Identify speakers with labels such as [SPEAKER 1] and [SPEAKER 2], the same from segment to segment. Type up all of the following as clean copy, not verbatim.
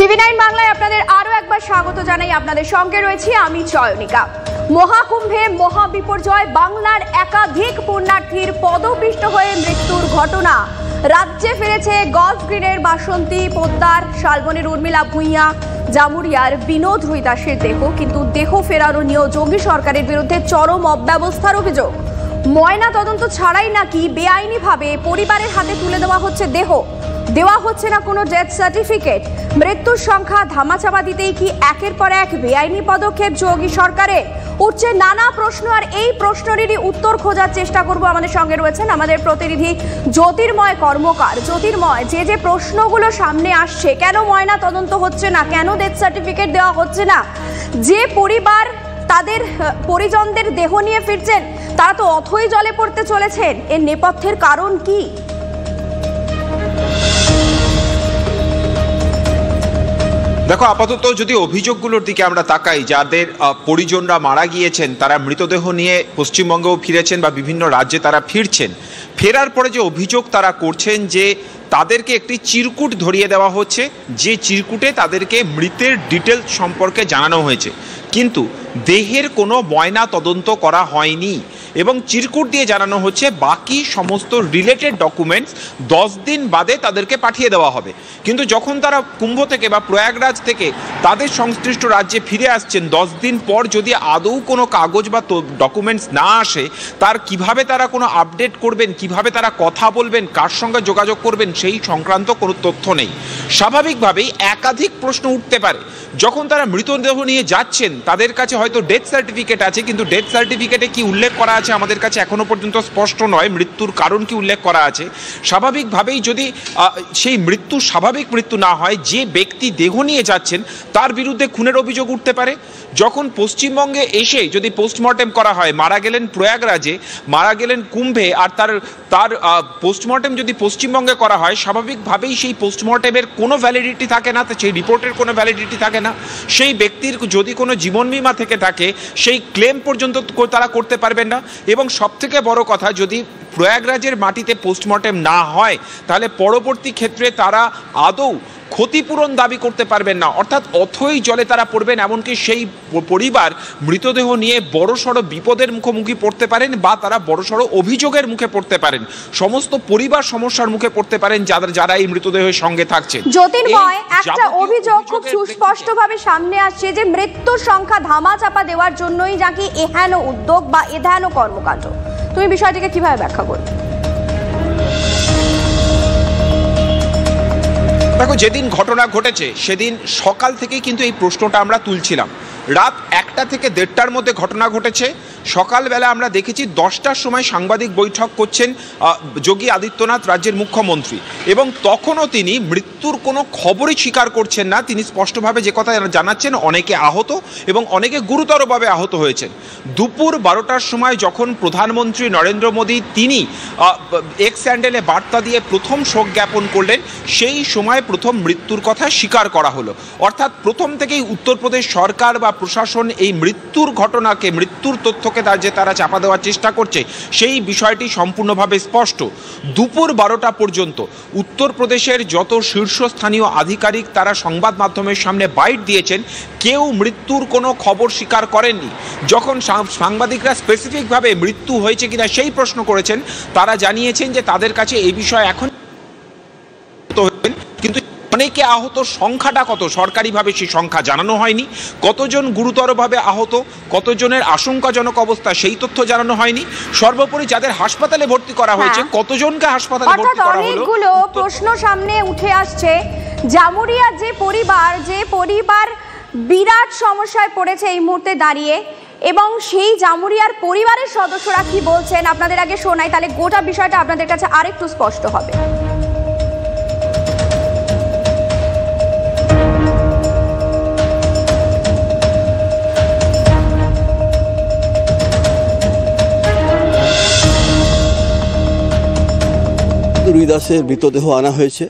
[SPEAKER 1] টিভি9 বাংলায় আপনাদের আরো একবার স্বাগত জানাই। আপনাদের সঙ্গে রয়েছি আমি চয়নিকা। মহাকুম্ভে মহাবিপর্যয়, বাংলার একাধিক পুণ্যার্থীর পদপিষ্ট হয়ে মৃত্যুর ঘটনা। রাজ্যে ফিরেছে গলফ গ্রিনের বাসন্তী পোদ্দার, শালবনের উর্মিলা ভূঁইয়া, জামুরিয়ার বিনোদ রুইদাসের দেহ। কিন্তু দেহ ফেরানো নিয়েও যোগী সরকারের বিরুদ্ধে চরম অব্যবস্থার অভিযোগ। ময়না তদন্ত ছাড়াই নাকি বেআইনিভাবে পরিবারের হাতে তুলে দেওয়া হচ্ছে দেহ, দেওয়া হচ্ছে না কোনো ডেথ সার্টিফিকেট। মৃত্যুর সংখ্যা ধামাচাপা দিতেই কি একের পর এক বেআইনি পদক্ষেপ যোগী সরকারের? উঠছে নানা প্রশ্ন, আর এই প্রশ্নেরই উত্তর খোঁজার চেষ্টা করব। আমাদের সঙ্গে রয়েছেন আমাদের প্রতিনিধি জ্যোতির্ময় কর্মকার। জ্যোতির্ময়, যে প্রশ্নগুলো সামনে আসছে, কেন ময়না তদন্ত হচ্ছে না, কেন ডেথ সার্টিফিকেট দেওয়া হচ্ছে না, যে পরিবার তাদের পরিজনদের দেহ নিয়ে ফিরছেন তারা তো অথই জলে পড়তে চলেছেন, এর নেপথ্যের কারণ কি?
[SPEAKER 2] দেখো, আপাতত যদি অভিযোগগুলোর দিকে আমরা তাকাই, যাদের পরিজনরা মারা গিয়েছেন তারা মৃতদেহ নিয়ে পশ্চিমবঙ্গেও ফিরেছেন বা বিভিন্ন রাজ্যে তারা ফিরছেন, ফেরার পরে যে অভিযোগ তারা করছেন যে তাদেরকে একটি চিরকুট ধরিয়ে দেওয়া হচ্ছে, যে চিরকুটে তাদেরকে মৃতের ডিটেলস সম্পর্কে জানানো হয়েছে, কিন্তু দেহের কোনো ময়না তদন্ত করা হয়নি এবং চিরকুট দিয়ে জানানো হচ্ছে বাকি সমস্ত রিলেটেড ডকুমেন্টস 10 দিন বাদে তাদেরকে পাঠিয়ে দেওয়া হবে। কিন্তু যখন তারা কুম্ভ থেকে বা প্রয়াগরাজ থেকে তাদের সংশ্লিষ্ট রাজ্যে ফিরে আসছেন, 10 দিন পর যদি আদৌ কোনো কাগজ বা ডকুমেন্টস না আসে, তার কিভাবে তারা কোনো আপডেট করবেন, কিভাবে তারা কথা বলবেন, কার সঙ্গে যোগাযোগ করবেন, সেই সংক্রান্ত কোনো তথ্য নেই। স্বাভাবিকভাবেই একাধিক প্রশ্ন উঠতে পারে। যখন তারা মৃতদেহ নিয়ে যাচ্ছেন তাদের কাছে হয়তো ডেথ সার্টিফিকেট আছে, কিন্তু ডেথ সার্টিফিকেটে কি উল্লেখ করা আছে আমাদের কাছে এখনো পর্যন্ত স্পষ্ট নয়। মৃত্যুর কারণ কি উল্লেখ করা আছে? স্বাভাবিকভাবেই যদি সেই মৃত্যু স্বাভাবিক মৃত্যু না হয়, যে ব্যক্তি দেহ নিয়ে যাচ্ছেন তার বিরুদ্ধে খুনের অভিযোগ উঠতে পারে। যখন পশ্চিমবঙ্গে এসে যদি পোস্টমর্টেম করা হয়, মারা গেলেন প্রয়াগরাজে, মারা গেলেন কুম্ভে, আর তার পোস্টমর্টেম যদি পশ্চিমবঙ্গে করা হয়, স্বাভাবিকভাবেই সেই পোস্টমর্টেমের কোনো ভ্যালিডিটি থাকে না, সেই রিপোর্টের কোনো ভ্যালিডিটি থাকে না। সেই ব্যক্তির যদি কোনো জীবন বীমা থেকে থাকে সেই ক্লেম পর্যন্ত তারা করতে পারবেন না। এবং সবথেকে বড় কথা, যদি প্রয়াগরাজের মাটিতে পোস্টমর্টেম না হয় তাহলে পরবর্তী ক্ষেত্রে তারা আদৌ ক্ষতিপূরণ দাবি করতে পারবেন না, অর্থাৎ অথই জলে তারা পড়বেন। এমনকি সেই পরিবার মৃতদেহ নিয়ে বড়সড় বিপদের মুখোমুখি পড়তে পারেন বা তারা বড়সড় অভিযোগের মুখে পড়তে পারেন। সমস্ত পরিবার সমস্যার মুখে পড়তে পারেন যারা এই মৃতদেহের সঙ্গে থাকছেন।
[SPEAKER 1] জ্যোতির্ময়, একটা অভিযোগ খুব সুস্পষ্টভাবে সামনে আসছে যে মৃত্যুর সংখ্যা ধামাচাপা দেওয়ার জন্যই নাকি এহেন উদ্যোগ বা এহেন কর্মকাণ্ড। তুমি বিষয়টিকে কিভাবে ব্যাখ্যা করবে?
[SPEAKER 2] দেখো, যেদিন ঘটনা ঘটেছে সেদিন সকাল থেকেই কিন্তু এই প্রশ্নটা আমরা তুলছিলাম। রাত 1টা থেকে 1:30টার মধ্যে ঘটনা ঘটেছে। সকালবেলা আমরা দেখেছি 10টার সময় সাংবাদিক বৈঠক করছেন যোগী আদিত্যনাথ, রাজ্যের মুখ্যমন্ত্রী, এবং তখনও তিনি মৃত্যুর কোনো খবরই স্বীকার করছেন না। তিনি স্পষ্টভাবে যে কথা জানাচ্ছেন, অনেকে আহত এবং অনেকে গুরুতরভাবে আহত হয়েছেন। দুপুর 12টার সময় যখন প্রধানমন্ত্রী নরেন্দ্র মোদী তিনি এক্স হ্যান্ডেলে বার্তা দিয়ে প্রথম শোক জ্ঞাপন করলেন, সেই সময় প্রথম মৃত্যুর কথা স্বীকার করা হলো। অর্থাৎ প্রথম থেকেই উত্তরপ্রদেশ সরকার বা প্রশাসন এই মৃত্যুর ঘটনাকে, মৃত্যুর তথ্যকে তারা চাপা দেওয়ার চেষ্টা করছে, সেই বিষয়টি সম্পূর্ণভাবে স্পষ্ট। দুপুর 12টা পর্যন্ত উত্তরপ্রদেশের যত শীর্ষস্থানীয় আধিকারিক তারা সংবাদ মাধ্যমের সামনে বাইট দিয়েছেন, কেউ মৃত্যুর কোনো খবর স্বীকার করেননি। যখন সাংবাদিকরা স্পেসিফিকভাবে মৃত্যু হয়েছে কিনা সেই প্রশ্ন করেছেন, তারা জানিয়েছেন যে তাদের কাছে এই বিষয় এখন, কিন্তু অনেকে আহত সংখ্যাটা কত সরকারিভাবে সেই সংখ্যা জানানো হয়নি। কতজন গুরুতরভাবে আহত, কতজনের আশঙ্কাজনক অবস্থা সেই তথ্য জানানো হয়নি। সর্বোপরি যাদের হাসপাতালে ভর্তি করা হয়েছে, কতজনকে হাসপাতালে ভর্তি করা হলো।
[SPEAKER 1] অনেকগুলো প্রশ্ন সামনে উঠে আসছে। জামুরিয়ার যে পরিবার বিরাট সমস্যায় পড়েছে এই মুহূর্তে দাঁড়িয়ে, এবং সেই জামুরিয়ার পরিবারের সদস্যরা কি বলছেন আপনাদের আগে শোনাই, তাহলে গোটা বিষয়টা আপনাদের কাছে আরেকটু স্পষ্ট হবে।
[SPEAKER 3] রুইদাসের মৃতদেহ আনা হয়েছে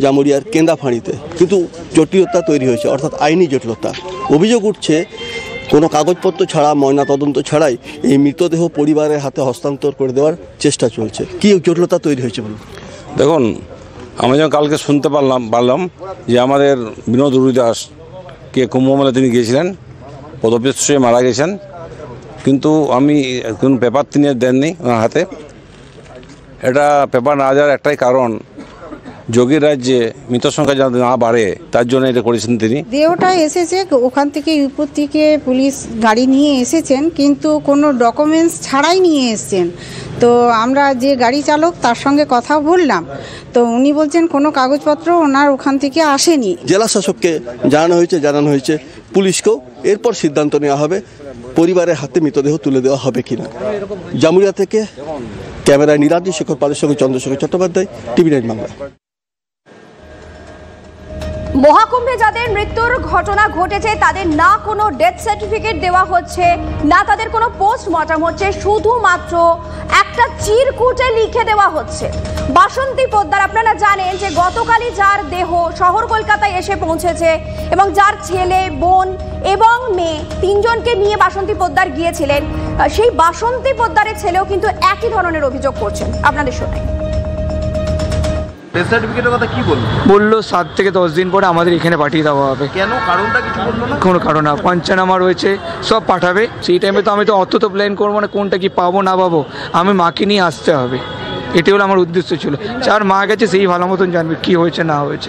[SPEAKER 3] জামুরিয়ার কেন্দাফাঁড়িতে, কিন্তু জটিলতা তৈরি হয়েছে, অর্থাৎ আইনি জটিলতা। অভিযোগ উঠছে কোনো কাগজপত্র ছাড়া, ময়নাতদন্ত ছাড়াই এই মৃতদেহ পরিবারের হাতে হস্তান্তর করে দেওয়ার চেষ্টা চলছে। কি জটিলতা তৈরি হয়েছে বলুন?
[SPEAKER 4] দেখুন, আমি যখন কালকে শুনতে পারলাম যে আমাদের বিনোদ রুইদাস কে কুম্ভমেলা তিনি গিয়েছিলেন, পদপিষ্ট হয়ে মারা গেছেন, কিন্তু আমি কোনো পেপার তিনি দেননি ওনার হাতে। এটা পেপার না যাওয়ার একটাই কারণ, যোগীর রাজ্যে মৃত সংখ্যা যাতে না বাড়ে তার জন্য এটা করেছেন তিনি।
[SPEAKER 5] দেহটা এসেছে ওখান থেকে উপর থেকে পুলিশ গাড়ি নিয়ে এসেছেন, কিন্তু কোনো ডকুমেন্টস ছাড়াই নিয়ে এসেছেন। তো আমরা যে গাড়ি চালক তার সঙ্গে কথা বললাম, তো উনি বলছেন কোনো কাগজপত্র ওনার ওখান থেকে আসেনি।
[SPEAKER 3] জেলা শাসককে জানানো হয়েছে পুলিশকেও। এরপর সিদ্ধান্ত নেওয়া হবে পরিবারের হাতে মৃতদেহ তুলে দেওয়া হবে কিনা। জামুরিয়া থেকে ক্যামেরায় নীলাদ্রি শেখর পালের সঙ্গে চন্দ্রশেখর চট্টোপাধ্যায়, TV9 বাংলা।
[SPEAKER 1] মহাকুম্ভে যাদের মৃত্যুর ঘটনা ঘটেছে তাদের না কোনো ডেথ সার্টিফিকেট দেওয়া হচ্ছে, না তাদের কোনো পোস্টমর্টম হচ্ছে, শুধুমাত্র একটা চিরকুটে লিখে দেওয়া হচ্ছে। বাসন্তী পোদ্দার, আপনারা জানেন যে গতকালই যার দেহ শহর কলকাতায় এসে পৌঁছেছে এবং যার ছেলে, বোন এবং মেয়ে তিনজনকে নিয়ে বাসন্তী পোদ্দার গিয়েছিলেন, সেই বাসন্তী পোদ্দারের ছেলেও কিন্তু একই ধরনের অভিযোগ করছেন। আপনাদের শোনাই।
[SPEAKER 6] ডেথ সার্টিফিকেটের কথা কি
[SPEAKER 7] বললো 7 থেকে 10 দিন পরে আমাদের এখানে পাঠিয়ে দেওয়া হবে।
[SPEAKER 6] কেন, কারণটা কিছু বললো না?
[SPEAKER 7] কোনো কারণ না, পঞ্চানামা রয়েছে, সব পাঠাবে। সেই টাইমে তো আমি তো অত তো প্ল্যান করবো না কোনটা কি পাবো না পাবো, আমি মাকে নিয়ে আসতে হবে, এটি হলো আমার উদ্দেশ্য ছিল। যার মা গেছে সেই ভালো মতন জানবে কি হয়েছে না হয়েছে।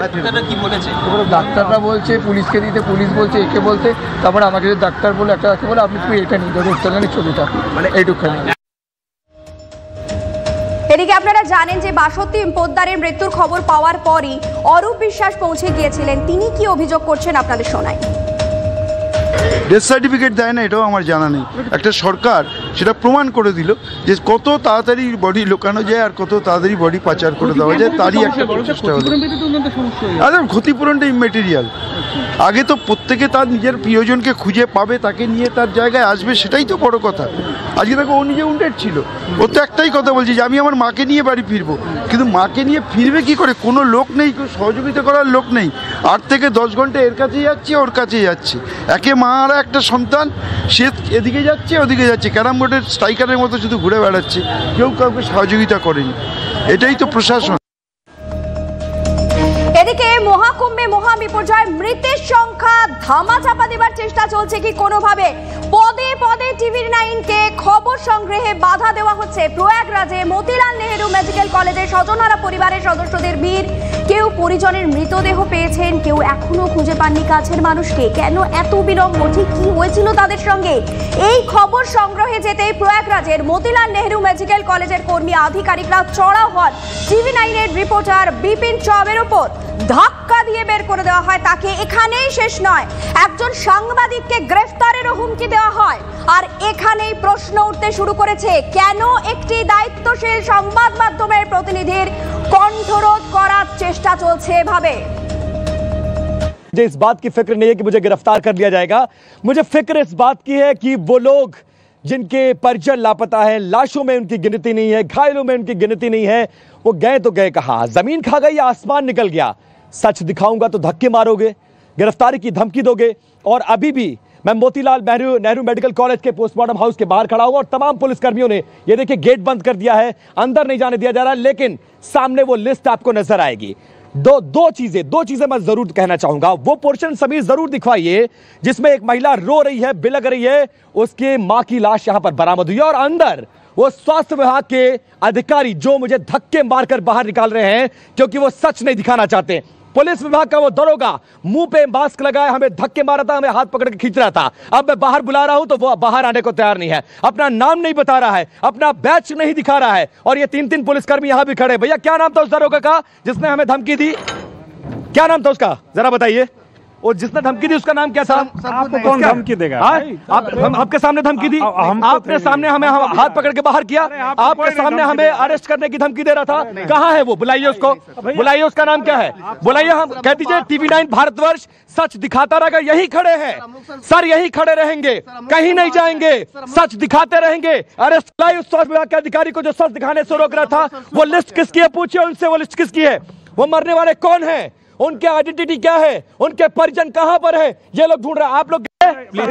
[SPEAKER 6] কি বলেছে?
[SPEAKER 7] ডাক্তাররা বলছে পুলিশকে দিতে, পুলিশ বলছে একে বলতে, তারপরে আমাকে যদি ডাক্তার বলে একটা বলে আপনি তুই এটা নিয়ে যাবে ছবিটা, মানে এইটুখানি।
[SPEAKER 1] এদিকে আপনারা জানেন যে বাসন্তী পোদ্দারের মৃত্যুর খবর পাওয়ার পরই অরূপ বিশ্বাস পৌঁছে গিয়েছিলেন। তিনি কি অভিযোগ করছেন আপনাদের শোনাই।
[SPEAKER 8] ডেথ সার্টিফিকেট দেয় না এটাও আমার জানা নেই। একটা সরকার সেটা প্রমাণ করে দিল যে কত তাড়াতাড়ি বডি লুকানো যায় আর কত তাড়াতাড়ি বডি পাচার করে দেওয়া যায়, তারই একটা প্রচেষ্টা হলো। আরে ক্ষতিপূরণটা ইমেটেরিয়াল। আগে তো প্রত্যেকে তার নিজের প্রিয়জনকে খুঁজে পাবে, তাকে নিয়ে তার জায়গায় আসবে, সেটাই তো বড় কথা। আজকে দেখো ও নিজে উন্ডেড ছিল, ও তো একটাই কথা বলছে যে আমি আমার মাকে নিয়ে বাড়ি ফিরবো, কিন্তু মাকে নিয়ে ফিরবে কি করে? কোনো লোক নেই, কেউ সহযোগিতা করার লোক নেই। 8 থেকে 10 ঘন্টা এর কাছেই যাচ্ছে, ওর কাছেই যাচ্ছে। একে মা আর একটা সন্তান, সে এদিকে যাচ্ছে ওদিকে যাচ্ছে, ক্যারাম বোর্ডের স্ট্রাইকারের মতো শুধু ঘুরে বেড়াচ্ছে, কেউ কাউকে সহযোগিতা করেনি। এটাই তো প্রশাসন।
[SPEAKER 1] এদিকে মহাকুম্ভে মহাবিপর্যয় মৃতের সংখ্যা ধামাচাপা দেবার চেষ্টা চলছে কি কোনোভাবে? পদে পদে TV9কে খবর সংগ্রহে বাধা দেওয়া হচ্ছে। প্রয়াগরাজে মতিলাল নেহেরু মেডিকেল কলেজের স্বজনহারা পরিবারের সদস্যদের ভিড়। কেউ পরিজনের মৃতদেহ পেয়েছেন, কেউ এখনো খুঁজে পাননি কাছের মানুষকে। কেন এত বিলম্ব? ঠিক কি হয়েছিল তাদের সঙ্গে? এই খবর সংগ্রহে যেতেই প্রয়াগরাজের মতিলাল নেহেরু মেডিকেল কলেজের কর্মী আধিকারিকরা চড়াও হন TV9-এর রিপোর্টার বিপিন চৌবের উপর। ধাক্কা দিয়ে বের করে দেওয়া হয় তাকে। এখানেই শেষ নয়, একজন সাংবাদিককে গ্রেফতারেরও হুমকি দেওয়া হয়। আর এখানেই প্রশ্ন উঠতে শুরু করেছে, কেন একটি দায়িত্বশীল সংবাদ মাধ্যমের প্রতিনিধির কণ্ঠরোধ করার চেষ্টা চলছে এভাবে?
[SPEAKER 9] मुझे इस बात की फिक्र नहीं है कि मुझे गिरफ्तार कर लिया जाएगा। मुझे फिक्र इस बात की है कि वो लोग जिनके परिजन लापता हैं, लाशों में उनकी गिनती नहीं है, घायलों में उनकी गिनती नहीं है, वो गए तो गए कहां? जमीन खा गई या आसमान निकल गया? सच दिखाऊंगा तो धक्के मारोगे, गिरफ्तारी की धमकी दोगे। और अभी भी मैं मोतीलाल नेहरू मेडिकल कॉलेज के पोस्टमार्टम हाउस के बाहर खड़ा हूं और तमाम पुलिसकर्मियों ने ये देखिए गेट बंद कर दिया है, अंदर नहीं जाने दिया जा रहा। लेकिन सामने वो लिस्ट आपको नजर आएगी। दो चीजें मैं जरूर कहना चाहूंगा। वो पोर्शन समीर जरूर दिखवाइए जिसमें एक महिला रो रही है, बिलक रही है, उसके मां की लाश यहां पर बरामद हुई है। और अंदर वो स्वास्थ्य विभाग के अधिकारी जो मुझे धक्के मारकर बाहर निकाल रहे हैं क्योंकि वो सच नहीं दिखाना चाहते। पुलिस विभाग का वो दरोगा मुंह पे मास्क लगाए हमें धक्के मारा था, हमें हाथ पकड़ के खींच रहा था। अब मैं बाहर बुला रहा हूं तो वो बाहर आने को तैयार नहीं है, अपना नाम नहीं बता रहा है, अपना बैच नहीं दिखा रहा है। और ये 3 पुलिसकर्मी यहां भी खड़े। भैया क्या नाम था उस दरोगा का जिसने हमें धमकी दी? क्या नाम था उसका, जरा बताइए। और जिसने धमकी दी उसका नाम क्या था?
[SPEAKER 10] आपको कौन धमकी देगा?
[SPEAKER 9] आपके सामने धमकी दी, आपने सामने हमें हाथ पकड़ के बाहर किया, आपके सामने हमें अरेस्ट करने की धमकी दे रहा था। कहाँ है वो? बुलाइए उसको, बुलाइए। उसका नाम क्या है? बुलाइए। हम कह दीजिए TV9 भारतवर्ष सच दिखाता रहेगा। यही खड़े हैं सर, यही खड़े रहेंगे, कहीं नहीं जाएंगे, सच दिखाते रहेंगे। अरेस्ट लाइए उस स्वास्थ्य विभाग के अधिकारी को जो सच दिखाने से रोक रहा था। वो लिस्ट किसकी है? पूछिए उनसे वो लिस्ट किसकी है। वो मरने वाले कौन है, उनके आइडेंटिटी क्या है, उनके परिजन कहां पर है, ये लोग ढूंढ रहे हैं। आप लोग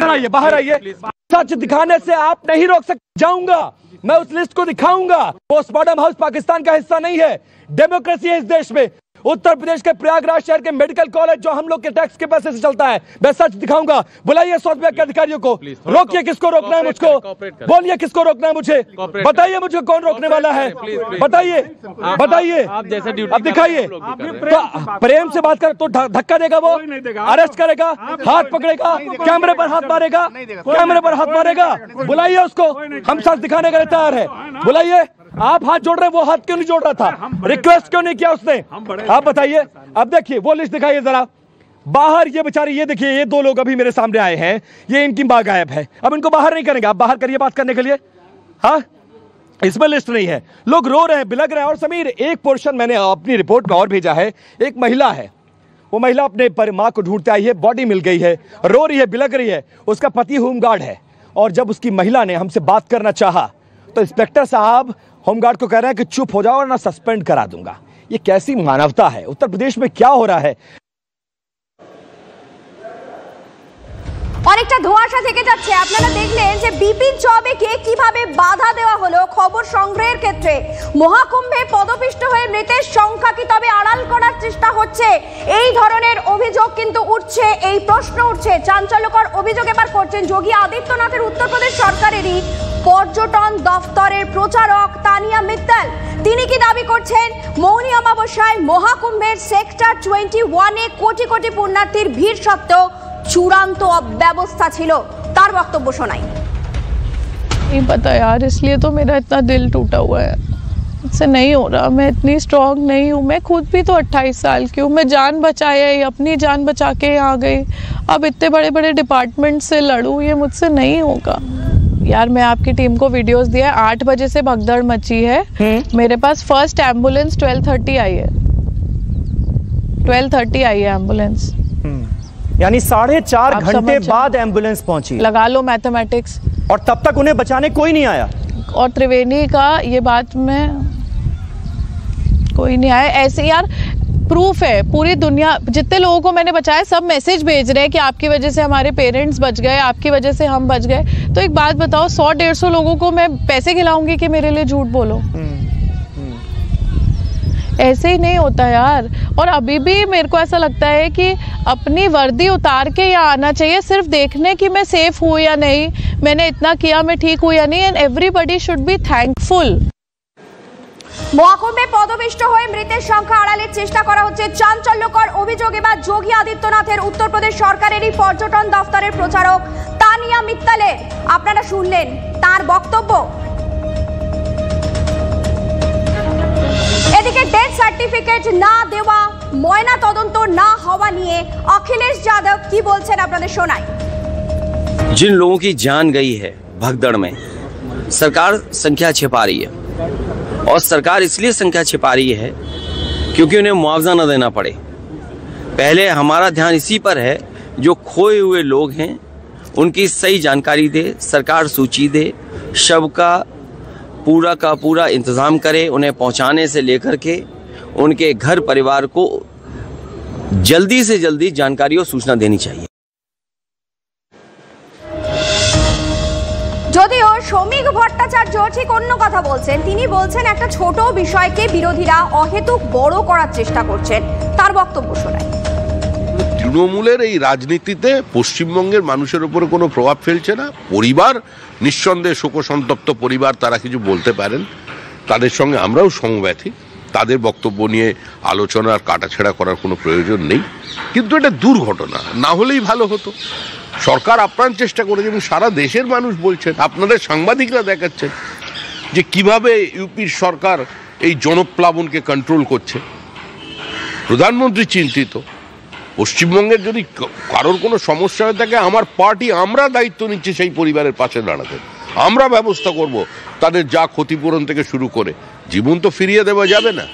[SPEAKER 9] आइए, बाहर आइए। सच दिखाने से आप नहीं रोक सकते। जाऊंगा मैं, उस लिस्ट को दिखाऊंगा। पोस्टमार्टम हाउस पाकिस्तान का हिस्सा नहीं है, डेमोक्रेसी है इस देश में। उत्तर प्रदेश के प्रयागराज शहर के मेडिकल कॉलेज जो हम लोग के टैक्स के पैसे से चलता है, मैं सच दिखाऊंगा। बुलाइए साउथ विभाग के अधिकारियों को, रोकिए। किसको रोकना है मुझको? बोलिए किसको रोकना है मुझे, बताइए मुझे कौन रोकने वाला है, बताइए बताइए, अब दिखाइए। तो प्रेम से बात कर तो धक्का देगा, वो अरेस्ट करेगा, हाथ पकड़ेगा, कैमरे पर हाथ मारेगा, कैमरे पर हाथ मारेगा। बुलाइए उसको, हम सच दिखाने के लिए तैयार है। बुलाइए। आप हाथ जोड़ रहे, वो हाथ क्यों नहीं जोड़ रहा था? रिक्वेस्ट क्यों नहीं किया उसने? आप बताइए। अब देखिए वो लिस्ट दिखाइए जरा। बाहर ये बेचारे, ये देखिए, ये दो लोग अभी मेरे सामने आए हैं, ये इनकी मां गायब है। अब इनको बाहर नहीं करेंगे, आप बाहर करिए बात करने के लिए। हाँ, इसमें लिस्ट नहीं है, लोग रो रहे हैं, बिलग रहे हैं। और समीर, एक पोर्शन मैंने अपनी रिपोर्ट में और भेजा है। एक महिला है, वो महिला अपने मां को ढूंढते आई है, बॉडी मिल गई है, रो रही है, बिलग रही है। उसका पति होमगार्ड है, और जब उसकी महिला ने हमसे बात करना चाहा तो इंस्पेक्टर साहब होमगार्ड को कह रहे हैं कि चुप हो जाओ वरना सस्पेंड करा दूंगा। ये कैसी मानवता है? उत्तर प्रदेश में क्या हो रहा है?
[SPEAKER 1] অনেকটা ধোঁয়াশা থেকে যাচ্ছে। আপনারা দেখলেন যে বিপিন চৌবেকে কিভাবে বাধা দেওয়া হলো খবর সংগ্রহের ক্ষেত্রে। মহাকুম্ভে পদপিষ্ট হয়ে মৃতের সংখ্যা কি তবে আড়াল করার চেষ্টা হচ্ছে? এই ধরনের অভিযোগ কিন্তু উঠছে, এই প্রশ্ন উঠছে। চাঞ্চল্যকর অভিযোগ এবার করছেন যোগী আদিত্যনাথের উত্তরপ্রদেশ সরকারেরই পর্যটন দফতরের প্রচারক তানিয়া মিত্তল। তিনি কি দাবি করছেন মৌনী অমাবস্যায় মহাকুম্ভের সেক্টর 21-এ কোটি কোটি পুণ্যার্থীর ভিড় সত্ত্বেও চূড়ান্ত অব্যবস্থা ছিল? তার বক্তব্য শোনাই।
[SPEAKER 10] नहीं पता यार, इसलिए तो मेरा इतना दिल टूटा हुआ है। मुझसे नहीं हो रहा, मैं इतनी स्ट्रांग नहीं हूँ। मैं खुद भी तो 28 साल की हूँ। मैं जान बचाया, अपनी जान बचा के यहाँ गई, अब इतने बड़े बड़े डिपार्टमेंट से लड़ूँ, ये मुझसे नहीं होगा यार। मैं आपकी टीम को वीडियोस दिया है, 8 बजे से भगदड़ मची है। मेरे पास फर्स्ट एम्बुलेंस 12:30 आई है, 12:30 आई है एम्बुलेंस,
[SPEAKER 9] यानी 4.5 घंटे बाद एम्बुलेंस पहुंची।
[SPEAKER 10] लगा लो मैथमेटिक्स।
[SPEAKER 9] और तब तक उन्हें बचाने कोई नहीं आया।
[SPEAKER 10] और त्रिवेणी का ये बात में कोई नहीं आया। ऐसे यार प्रूफ है, पूरी दुनिया जितने लोगों को मैंने बचाया सब मैसेज भेज रहे हैं कि आपकी वजह से हमारे पेरेंट्स बच गए, आपकी वजह से हम बच गए। तो एक बात बताओ, 100-150 लोगों को मैं पैसे खिलाऊंगी कि मेरे लिए झूठ बोलो? ऐसे ही नहीं होता यार। और अभी भी मेरे को ऐसा लगता है कि अपनी वर्दी उतार के यहाँ आना चाहिए, सिर्फ देखने कि मैं सेफ हूँ या नहीं, मैंने इतना किया, मैं ठीक हूँ या नहीं। And everybody should be thankful.
[SPEAKER 1] মহাকুম্ভে পদপিষ্ট হয়ে মৃতের সংখ্যা আড়ালের চেষ্টা করা হচ্ছে। চাঞ্চল্যকর অভিযোগ এবার যোগী আদিত্যনাথের উত্তরপ্রদেশ সরকারেরই পর্যটন দফতরের প্রচারক তানিয়া মিত্তলের। আপনারা শুনলেন তার বক্তব্য। এদিকে ডেথ সার্টিফিকেট না দেওয়া, ময়না তদন্ত না হওয়া নিয়ে অখিলেশ যাদব কি বলছেন আপনাদের শোনাই।
[SPEAKER 11] जिन लोगों की जान गई है भगदड़ में, सरकार संख्या छिपा रही है। और सरकार इसलिए संख्या छिपा रही है क्योंकि उन्हें मुआवजा न देना पड़े। पहले हमारा ध्यान इसी पर है, जो खोए हुए लोग हैं उनकी सही जानकारी दे, सरकार सूची दे, शव का पूरा इंतज़ाम करे, उन्हें पहुंचाने से लेकर के उनके घर परिवार को जल्दी से जल्दी जानकारी और सूचना देनी चाहिए।
[SPEAKER 1] যদিও শ্রমিক ভট্টাচার্য ঠিক অন্য কথা বলছেন। তিনি বলছেন একটা ছোট বিষয়কে বিরোধীরা অহেতুক বড় করার চেষ্টা করছেন। তার বক্তব্য শোনাই।
[SPEAKER 12] তৃণমূলের এই রাজনীতিতে পশ্চিমবঙ্গের মানুষের উপরে কোনো প্রভাব ফেলছে না। পরিবার নিঃসন্দেহে শোকসন্তপ্ত পরিবার, তারা কিছু বলতে পারেন, তাদের সঙ্গে আমরাও সমব্যথী। তাদের বক্তব্য নিয়ে আলোচনার কাটাছেঁড়া করার কোনো প্রয়োজন নেই, কিন্তু এটা দুর্ঘটনা না হলেই ভালো হতো। সরকার আপ্রাণ চেষ্টা করেছে এবং সারা দেশের মানুষ বলছেন, আপনাদের সাংবাদিকরা দেখাচ্ছেন যে কিভাবে ইউপির সরকার এই জনপ্লাবনকে কন্ট্রোল করছে। প্রধানমন্ত্রী চিন্তিত। পশ্চিমবঙ্গের যদি কারোর কোনো সমস্যা হয়ে থাকে, আমার পার্টি আমরা দায়িত্ব নিচ্ছি সেই পরিবারের পাশে দাঁড়াতে। আমরা ব্যবস্থা করব তাদের যা ক্ষতিপূরণ থেকে শুরু করে। জীবন তো ফিরিয়ে দেওয়া যাবে না।